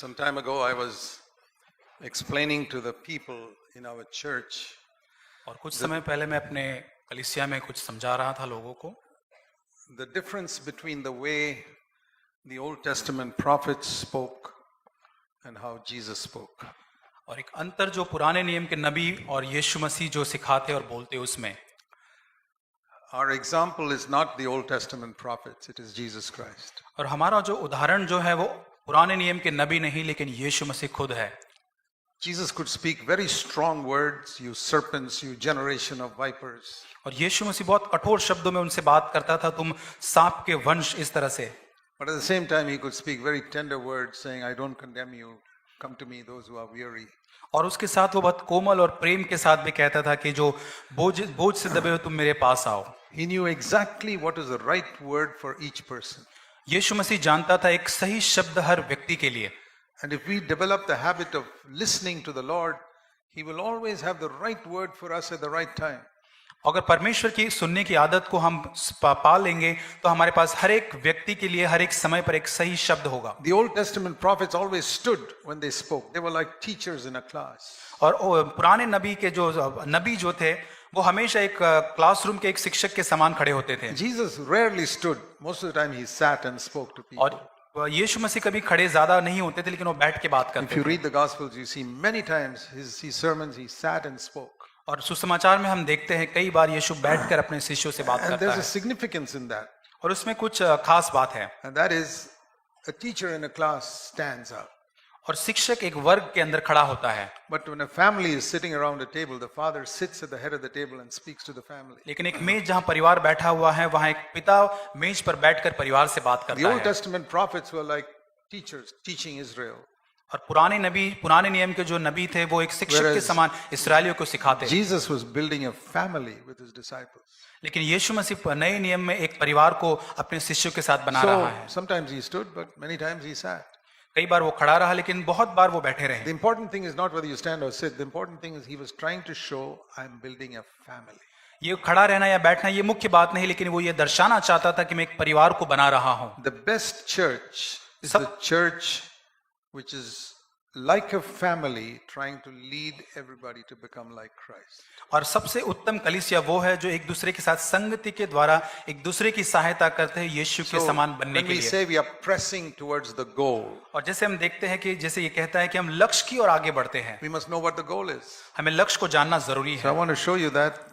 Some time ago, I was explaining to the people in our church और कुछ समय पहले मैं अपने कलीसिया में कुछ समझा रहा था लोगों को the difference between the way the Old Testament prophets spoke and how Jesus spoke. और एक अंतर जो पुराने नियम के नबी और यीशु मसीह जो सिखाते और बोलते उसमें Our example is not the Old Testament prophets, it is Jesus Christ. और हमारा जो उदाहरण जो है वो पुराने नियम के नबी नहीं लेकिन यीशु मसीह खुद है। Jesus could speak very strong words, you serpents, you generation of vipers. और यीशु मसीह बहुत कठोर शब्दों में उनसे बात करता था, तुम सांप के वंश, इस तरह से। But at the same time, he could speak very tender words, saying, I don't condemn you, come to me, those who are weary. और उसके साथ वो बहुत कोमल और प्रेम के साथ भी कहता था कि जो बोझ से दबे हो तुम मेरे पास आओ। He knew exactly what is the right word for each person. यीशु मसीह जानता था एक सही शब्द हर व्यक्ति के लिए। And if we develop the habit of listening to the Lord, He will always have the right word for us at the right time. अगर परमेश्वर की सुनने की आदत को हम पा लेंगे तो हमारे पास हर एक व्यक्ति के लिए हर एक समय पर एक सही शब्द होगा। The Old Testament prophets always stood when they spoke. They were like teachers in a class. और पुराने नबी के जो नबी जो थे वो हमेशा एक क्लासरूम के एक शिक्षक के समान खड़े होते थे। Jesus rarely stood. Most of the time he sat and spoke to people. और यीशु मसीह कभी खड़े ज्यादा नहीं होते थे लेकिन वो बैठ के बात करते थे। If you थे। read the Gospels, you see many times his sermons he sat and spoke. और सुसमाचार में हम देखते हैं कई बार यीशु बैठकर अपने शिष्यों से बात And करता there's है। a significance in that. और उसमें कुछ खास बात है। And that is a teacher in a class stands up. और शिक्षक एक वर्ग के अंदर खड़ा होता है। But when a family is sitting around a table, the father sits at the head of the table and speaks to the family. लेकिन एक मेज जहां परिवार बैठा हुआ है वहां एक पिता मेज पर बैठकर परिवार से बात करता है। The Old Testament prophets were like teachers teaching Israel. और पुराने नियम के जो नबी थे वो एक शिक्षक के समान इस्राएलियों को सिखाते। Jesus was building a family with his disciples. लेकिन यीशु मसीह नए नियम में एक परिवार को अपने शिष्यों के साथ बना रहा है। Sometimes he stood, but many times he sat. कई बार वो खड़ा रहा लेकिन बहुत बार वो बैठे रहे। The important thing is not whether you stand or sit. The important thing is he was trying to show I am building a family. ये खड़ा रहना या बैठना ये मुख्य बात नहीं, लेकिन वो ये दर्शाना चाहता था कि मैं एक परिवार को बना रहा हूँ। The best church is the church which is like a family trying to lead everybody to become like Christ. और सबसे उत्तम कलीसिया वो है जो एक दूसरे के साथ संगति के द्वारा एक दूसरे की सहायता करते हैं यीशु के समान बनने के लिए। When we say we are pressing towards the goal, और जैसे हम देखते हैं कि जैसे ये कहता है कि हम लक्ष्य की ओर आगे बढ़ते हैं, we must know what the goal is. हमें लक्ष्य को जानना जरूरी है। So I want to show you that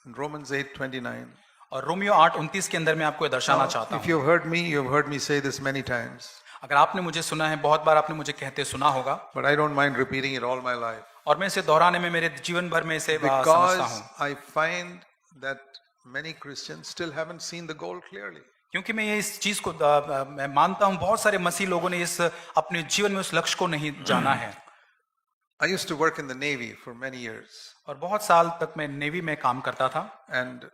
in Romans 8:29. और रोमियो 8:29 के अंदर मैं आपको दर्शाना चाहता हूँ। If you've heard me say this many times. अगर आपने मुझे सुना है, बहुत बार आपने मुझे कहते सुना होगा। But I don't mind repeating it all my life. और मैं इसे दोहराने में मेरे जीवन भर में इसे समझता हूँ। I find that many Christians still haven't seen the goal clearly. क्योंकि मैं ये इस चीज को मैं मानता हूँ बहुत सारे मसीह लोगों ने इस अपने जीवन में उस लक्ष्य को नहीं जाना है। I used to work in the Navy for many years. और बहुत साल तक मैं नेवी में काम करता था। And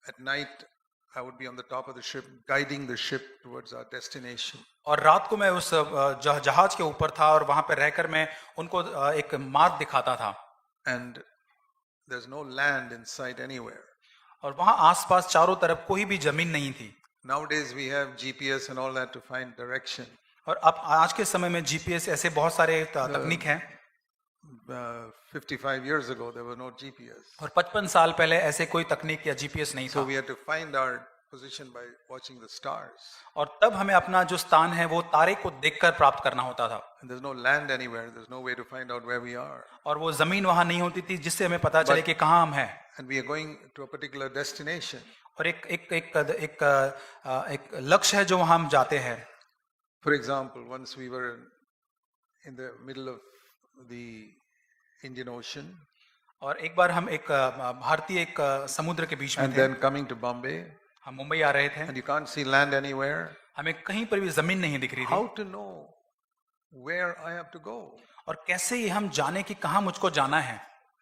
at night I would be on the top of the ship, guiding the ship towards our destination. और रात को मैं उस जहाज के ऊपर था और वहां पर रहकर मैं उनको एक मार्ग दिखाता था। And there's no land in sight anywhere. और वहां आसपास चारों तरफ कोई भी जमीन नहीं थी। Nowadays we have GPS and all that to find direction. और अब आज के समय में GPS ऐसे बहुत सारे तकनीक हैं। 55 years ago there was no GPS. और 55 साल पहले ऐसे कोई तकनीक या GPS नहीं था। So we had to find our position by watching the stars. और तब हमें अपना जो स्थान है वो तारे को देखकर प्राप्त करना होता था। And there's no land anywhere. There's no way to find out where we are. और वो जमीन वहां नहीं होती थी जिससे हमें पता चले कि कहाँ हम हैं। And we are going to a particular destination. और एक लक्ष्य है जो वहां हम जाते हैं। For example, once we were in the middle of the Indian Ocean. और एक बार हम एक भारतीय एक समुद्र के बीच में And थे। then coming to Bombay. हम मुंबई आ रहे थे। And you can't see land anywhere. हमें कहीं पर भी जमीन नहीं दिख रही थी। How to know where I have to go? और कैसे ये हम जाने कि कहाँ मुझको जाना है।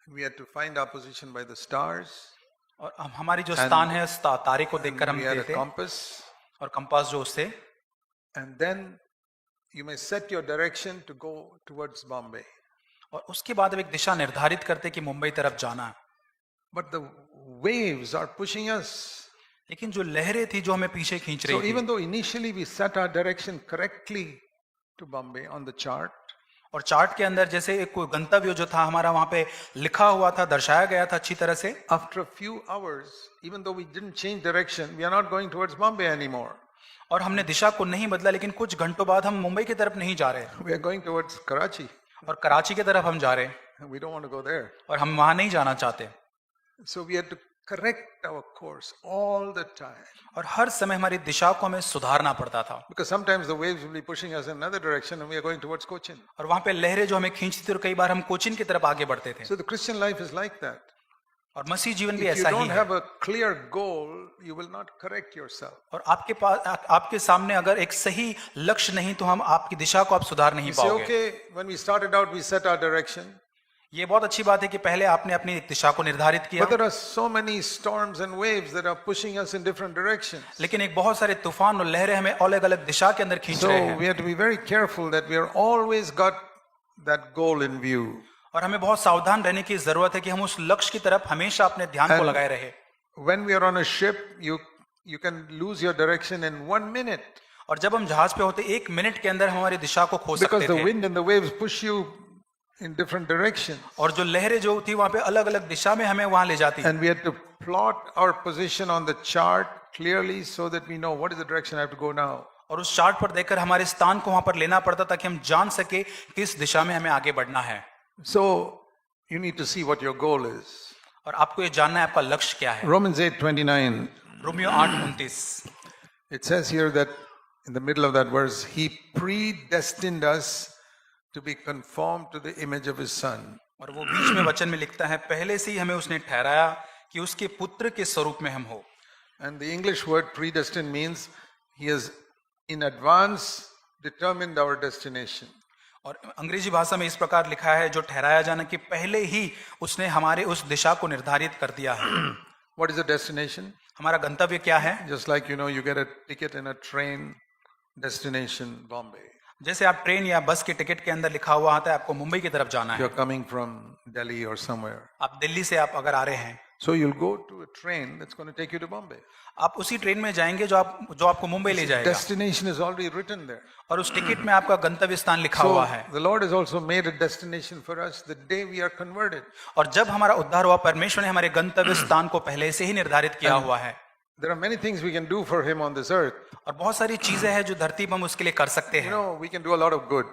We had to find our position by the stars. और हमारी जो स्थान है तारे को देखकर हम we had a थे। compass. और कंपास जो उससे। And then you may set your direction to go towards Bombay. और उसके बाद अब एक दिशा निर्धारित करते कि मुंबई तरफ जाना है। But the waves are pushing us. लेकिन जो लहरें थी जो हमें पीछे खींच रही So थी। even though initially we set our direction correctly to Bombay on the chart. और चार्ट के अंदर जैसे एक कोई गंतव्य जो था हमारा वहां पे लिखा हुआ था, दर्शाया गया था अच्छी तरह से। After a few hours, even though we didn't change direction, we are not going towards Bombay anymore. और हमने दिशा को नहीं बदला, लेकिन कुछ घंटों बाद हम मुंबई की तरफ नहीं जा रहे We are going towards Karachi. और कराची की तरफ हम जा रहे हैं, We don't want to go there. और हम वहां नहीं जाना चाहते। So we had to correct our course all the time. और हर समय हमारी दिशा को हमें सुधारना पड़ता था, Because sometimes the waves will be pushing us in another direction and we are going towards Cochin. और वहां पे लहरें जो हमें खींचती थी और कई बार हम कोचिन की तरफ आगे बढ़ते थे। So the Christian life is like that. और मसीह जीवन भी If you ऐसा ही don't है। have a clear goal, you will not correct yourself. और आपके पास आपके सामने अगर एक सही लक्ष्य नहीं तो हम आपकी दिशा को आप सुधार नहीं You say, पाओगे। okay, when we started out, we set our direction. ये बहुत अच्छी बात है कि पहले आपने अपनी एक दिशा को निर्धारित किया, But there are so many storms and waves that are pushing us in different directions. लेकिन एक बहुत सारे तूफान और लहरें हमें अलग अलग दिशा के अंदर खींच रहे So हैं। we have to be very careful that we are always got that goal in view. और हमें बहुत सावधान रहने की जरूरत है कि हम उस लक्ष्य की तरफ हमेशा अपने ध्यान को And लगाए रहे। When we are on a ship, you can lose your direction in 1 minute और जब हम जहाज पे होते एक मिनट के अंदर हमारी दिशा को खो because सकते the थे, wind and the waves push you in different directions. और जो लहरें जो थी वहां पे अलग अलग दिशा में हमें वहां ले जाती। And we had to plot our position on the chart clearly so that we know what is the direction I have to go now. और उस चार्ट पर देखकर हमारे स्थान को वहां पर लेना पड़ता ताकि हम जान सके किस दिशा में हमें आगे बढ़ना है। So you need to see what your goal is. और आपको ये जानना है आपका लक्ष्य क्या है। Romans 8:29. Romeo 8:29 It says here that in the middle of that verse, he predestined us to be conformed to the image of his son. और वो बीच में वचन में लिखता है, पहले से ही हमें उसने ठहराया कि उसके पुत्र के स्वरूप में हम हो। And the English word predestined means he has in advance determined our destination. और अंग्रेजी भाषा में इस प्रकार लिखा है, जो ठहराया जाना कि पहले ही उसने हमारे उस दिशा को निर्धारित कर दिया है। What is the destination? हमारा गंतव्य क्या है? Just like you get a ticket in a train, destination Bombay. जैसे आप ट्रेन या बस के टिकट के अंदर लिखा हुआ आता है आपको मुंबई की तरफ जाना है, You're coming from Delhi or somewhere. आप दिल्ली से आप अगर आ रहे हैं So you'll go to a train that's going to take you to Bombay. आप उसी ट्रेन में जाएंगे जो आपको मुंबई ले जाएगा, Destination is already written there. और उस टिकट में आपका गंतव्य स्थान लिखा हुआ So है। the Lord has also made a destination for us the day we are converted. और जब हमारा उद्धार हुआ, परमेश्वर ने हमारे गंतव्य स्थान को पहले से ही निर्धारित किया हुआ है। There are many things we can do for him on this earth. और बहुत सारी चीजें हैं जो धरती पर हम उसके लिए कर सकते हैं। We can do a lot of good.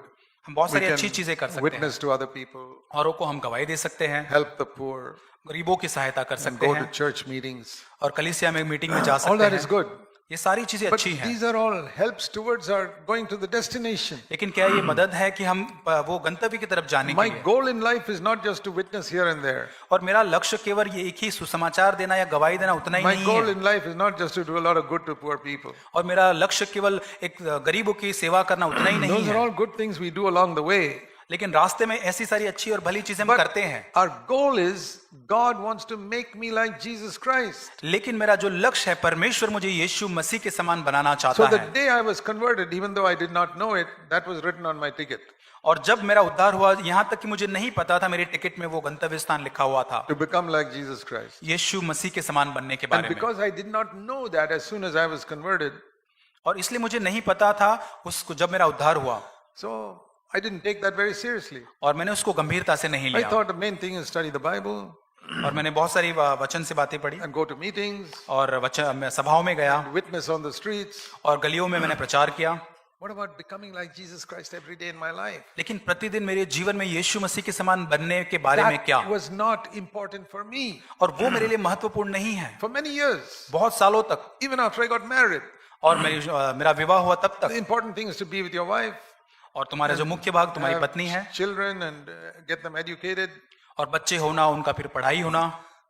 हम बहुत We सारी अच्छी can चीजें कर सकते हैं, witness to other people, औरों को हम गवाही दे सकते हैं, help the poor, गरीबों की सहायता कर and सकते go to हैं, church meetings. और कलीसिया में मीटिंग में जा All सकते that is हैं। good. ये सारी चीजें But अच्छी हैं, these are all helps towards our going to the destination. लेकिन क्या ये मदद है कि हम वो गंतव्य की तरफ जाने के My लिए? goal in life is not just to witness here and there. और मेरा लक्ष्य केवल ये एक ही सुसमाचार देना या गवाही देना उतना ही My नहीं goal है। in life is not just to do a lot of good to poor people. और मेरा लक्ष्य केवल एक गरीबों की सेवा करना उतना ही नहीं Those are है, all good things we do along the way. लेकिन रास्ते में ऐसी सारी अच्छी और भली चीजें हम But करते हैं। our goal is God wants to make me like Jesus Christ. लेकिन मेरा जो लक्ष्य है, परमेश्वर मुझे यीशु मसीह के समान बनाना So चाहता the है। day I was converted, even though I did not know it, that was written on my ticket. और जब मेरा उद्धार हुआ, यहाँ तक कि मुझे नहीं पता था, मेरे टिकट में वो गंतव्य स्थान लिखा हुआ था, To become like Jesus Christ. यीशु मसीह के समान बनने के And बारे में। because I did not know that as soon as I was converted, और इसलिए मुझे नहीं पता था उसको, जब मेरा उद्धार हुआ, so I didn't take that very seriously. और मैंने उसको गंभीरता से नहीं I लिया, thought the main thing is study the Bible और मैंने बहुत सारी वचन से बातें पढ़ी, and go to meetings, और वचन मैं सभाओं में गया, witness on the streets. और गलियों में मैंने प्रचार किया। What about becoming like Jesus Christ every day in my life? लेकिन प्रतिदिन मेरे जीवन में यीशु मसीह के समान बनने के बारे में क्या? That was not important for me और वो मेरे लिए महत्वपूर्ण नहीं है। for many years. बहुत सालों तक, Even after I got married, और मेरा विवाह हुआ तब the तक, important thing is to be with your wife, और तुम्हारा जो मुख्य भाग तुम्हारी have पत्नी है, children, and get them educated. और बच्चे होना, उनका फिर पढ़ाई होना।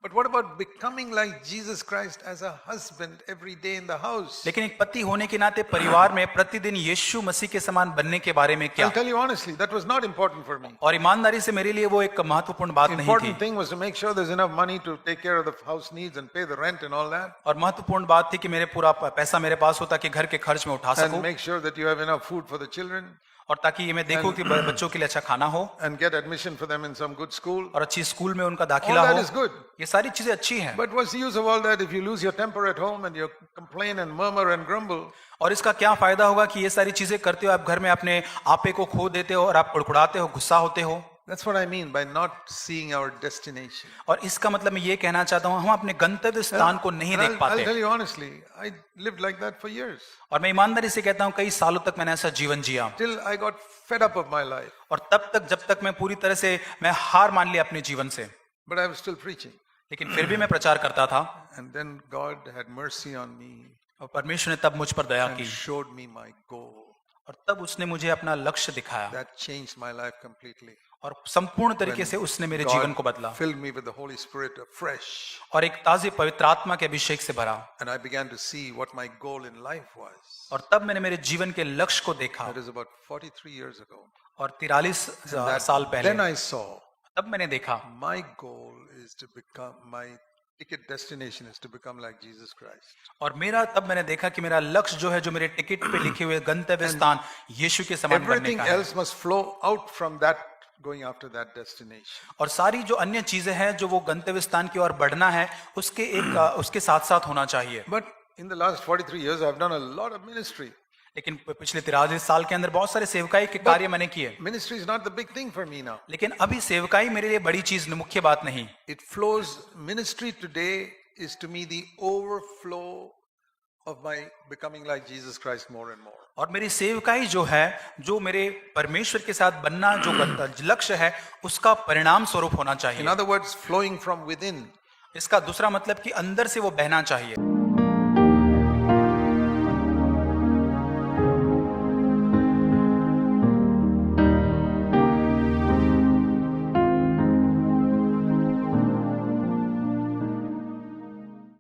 But what about becoming like Jesus Christ as a husband every day in the house? लेकिन एक पति होने के नाते परिवार में प्रतिदिन यीशु मसीह के समान बनने के बारे में क्या? I'll tell you honestly, that was not important for me. और ईमानदारी से मेरे लिए वो एक महत्वपूर्ण बात नहीं थी। Important thing was to make sure there's enough money to take care of the house needs and pay the rent and all that, और महत्वपूर्ण बात थी कि मेरे पूरा पैसा मेरे पास होता कि घर के खर्च में उठा and सकूं, make sure that you have enough food for the children. और ताकि ये मैं देखूं कि बच्चों के लिए अच्छा खाना हो and get admission for them in some good school. और अच्छी स्कूल में उनका All दाखिला that हो। is good. ये सारी चीजें अच्छी हैं, But what's the use of all that if you lose your temper at home and you complain and murmur and grumble? और इसका क्या फायदा होगा कि ये सारी चीजें करते हो, आप घर में अपने आपे को खो देते हो और आप कुड़कुड़ाते हो, गुस्सा होते हो। That's what I mean by not seeing our destination. और इसका मतलब मैं ये कहना चाहता हूँ, हम अपने गंतव्य स्थान को नहीं And देख I'll पाते। tell you honestly, I lived like that for years. और मैं ईमानदारी से कहता हूँ, कई सालों तक मैंने ऐसा जीवन जिया Till I got fed up of my life. और तब तक जब तक मैं पूरी तरह से मैं हार मान लिया अपने जीवन से, But I was still preaching. लेकिन फिर भी मैं प्रचार करता था And then God had mercy on me और परमेश्वर ने तब मुझ पर दया and की showed me my goal. और तब उसने मुझे अपना लक्ष्य दिखाया That changed my life completely. और संपूर्ण तरीके से उसने मेरे जीवन को बदला Filled me with the Holy Spirit afresh. और एक ताजे पवित्र आत्मा के अभिषेक से भरा। And I began to see what my goal in life was. और तब मैंने मेरे जीवन के लक्ष्य को देखा That is about 43 years ago. और 43 साल Then पहले I saw तब मैंने देखा my goal is to become, my ticket destination is to become like Jesus Christ. और मेरा तब मैंने देखा कि मेरा लक्ष्य जो है, जो मेरे टिकट पे लिखे हुए गंतव्य स्थान यीशु के समान बनने Everything का है। else must flow out from that, going after that destination. और सारी जो अन्य चीजें हैं जो वो गंतव्य स्थान की ओर बढ़ना है, उसके उसके साथ साथ होना चाहिए। But in the last 43 years, I've done a lot of ministry. लेकिन पिछले 43 साल के अंदर बहुत सारे सेवकाई के कार्य मैंने किए, Ministry is not the big thing for me now. लेकिन अभी सेवकाई मेरे लिए बड़ी चीज, मुख्य बात नहीं। It flows, ministry today is to me the overflow of my becoming like Jesus Christ more and more. और मेरी सेवकाई जो है, जो मेरे परमेश्वर के साथ बनना जो लक्ष्य है, उसका परिणाम स्वरूप होना In चाहिए। other words, flowing from within. इसका दूसरा मतलब कि अंदर से वो बहना चाहिए।